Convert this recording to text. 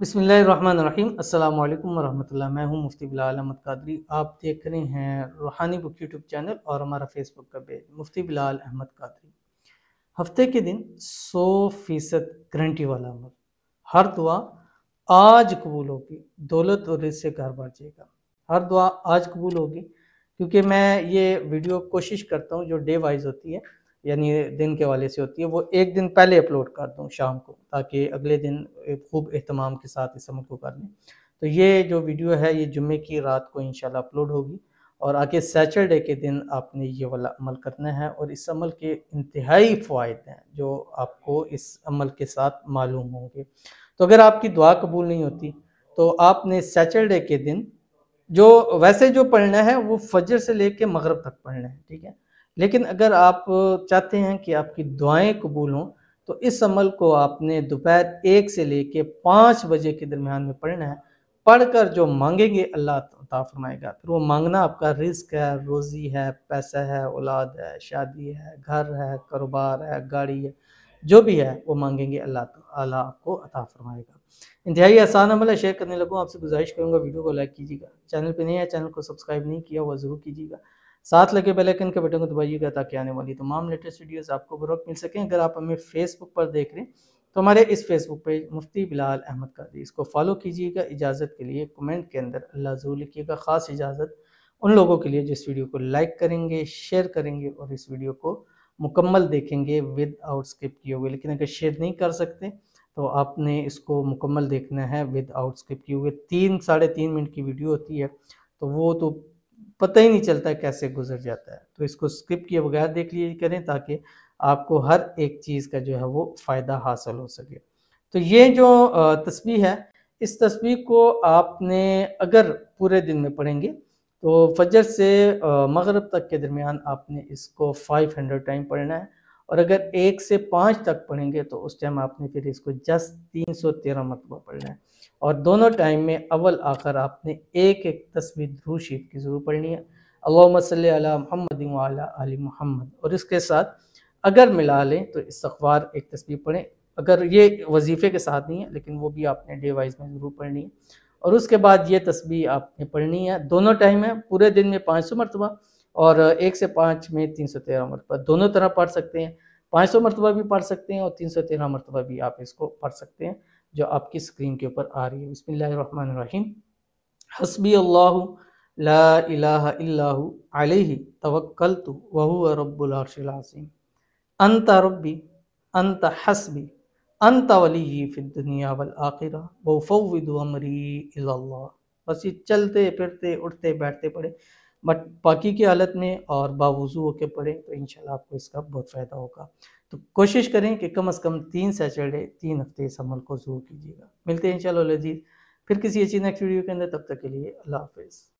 बिस्मिल्लाहिर्रहमानिर्रहीम अस्सलाम वालेकुम वरहमतुल्लाह। मैं हूं मुफ्ती बिलाल अहमद कादरी। आप देख रहे हैं रूहानी बुक यूट्यूब चैनल और हमारा फेसबुक का पेज मुफ्ती बिलाल अहमद कादरी। हफ्ते के दिन 100% गारंटी वाला अमल, हर दुआ आज कबूल होगी, दौलत और रिज़्क़ से घर भर जाएगा। हर दुआ आज कबूल होगी, क्योंकि मैं ये वीडियो कोशिश करता हूँ जो डे वाइज होती है, यानी दिन के वाले से होती है, वो एक दिन पहले अपलोड कर दूँ शाम को, ताकि अगले दिन खूब एहतमाम के साथ इस अमल को कर लें। तो ये जो वीडियो है ये जुम्मे की रात को इंशाल्लाह अपलोड होगी और आगे सैटरडे के दिन आपने ये वाला अमल करना है। और इस अमल के इंतहाई फ़वाइद हैं जो आपको इस अमल के साथ मालूम होंगे। तो अगर आपकी दुआ कबूल नहीं होती तो आपने सैटरडे के दिन जो वैसे जो पढ़ना है वो फजर से लेके मगरिब तक पढ़ना है, ठीक है। लेकिन अगर आप चाहते हैं कि आपकी दुआएं कबूल हों तो इस अमल को आपने दोपहर 1 से लेके 5 बजे के दरमियान में पढ़ना है। पढ़कर जो मांगेंगे अल्लाह अता फरमाएगा। फिर वो मांगना आपका रिस्क है, रोज़ी है, पैसा है, औलाद है, शादी है, घर है, कारोबार है, गाड़ी है, जो भी है वो मांगेंगे अल्लाह ताला आपको अता फरमाएगा। इंतहाई आसान अमल है, शेयर करने लगूँ। आपसे गुजारिश करूँगा वीडियो को लाइक कीजिएगा, चैनल पे नए हैं चैनल को सब्सक्राइब नहीं किया हुआ ज़रूर कीजिएगा, साथ लगे बेल आइकन के बटन को दबाइएगा ताकि आने वाली तमाम लेटेस्ट वीडियोस आपको बर वक्त मिल सकें। अगर आप हमें फेसबुक पर देख रहे हैं तो हमारे इस फेसबुक पेज मुफ्ती बिलाल अहमद कादरी, इसको फॉलो कीजिएगा। इजाज़त के लिए कमेंट के अंदर अल्लाह ज़रूर लिखिएगा। ख़ास इजाज़त उन लोगों के लिए जो इस वीडियो को लाइक करेंगे, शेयर करेंगे और इस वीडियो को मुकम्मल देखेंगे विद आउट स्किप किए हुए। लेकिन अगर शेयर नहीं कर सकते तो आपने इसको मुकम्मल देखना है विद आउट स्किप किए हुए। 3 साढ़े 3 मिनट की वीडियो होती है तो वो तो पता ही नहीं चलता कैसे गुजर जाता है। तो इसको स्किप किए बगैर देख लिए करें ताकि आपको हर एक चीज़ का जो है वो फ़ायदा हासिल हो सके। तो ये जो तस्बीह है, इस तस्बीह को आपने अगर पूरे दिन में पढ़ेंगे तो फजर से मगरिब तक के दरमियान आपने इसको 500 टाइम पढ़ना है। और अगर 1 से 5 तक पढ़ेंगे तो उस टाइम आपने फिर इसको जस्ट 313 मरतबा पढ़ना है। और दोनों टाइम में अव्वल आखिर आपने एक एक तस्बीह दुरूद शरीफ की ज़रूर पढ़नी है। अल्लाहुम्मा सल्ली अला मुहम्मद व अला आलि मुहम्मद। और इसके साथ अगर मिला लें तो इस्तग़फ़ार एक तस्बीह पढ़ें। अगर ये वजीफ़े के साथ नहीं है लेकिन वो भी आपने डे वाइज में ज़रूर पढ़नी है। और उसके बाद ये तस्बीह आपने पढ़नी है, दोनों टाइम में पूरे दिन में 500 मरतबा और 1 से 5 में 313 मरतबा, दोनों तरह पढ़ सकते हैं। 500 मरतबा भी पढ़ सकते हैं और 313 मरतबा भी आप इसको पढ़ सकते हैं, जो आपकी स्क्रीन के ऊपर आ रही है। बिस्मिल्लाहिर्रहमानिर्रहीम। हस्बी अल्लाहु ला इलाहा इल्लहु अलैहि तवक्कलतु व हुवा रब्बुल अर्शिल अज़ीम। अंत रब्बी अंत हस्बी अंत वलिय्यी फिद दुनिया वल आखिरह व उफ़व्विदु अमरी इलल्लाह। बस ये चलते फिरते उठते बैठते पढ़े, बट बाकी की हालत में और बावुज़ू होके पढ़े तो इंशाल्लाह आपको इसका बहुत फ़ायदा होगा। तो कोशिश करें कि कम से कम 3 सैटरडे 3 हफ्ते इस अमल को ज़रूर कीजिएगा। मिलते हैं इंशाल्लाह अज़ीज़ फिर किसी अच्छी नेक्स्ट वीडियो के अंदर, तब तक के लिए अल्लाह हाफ़िज़।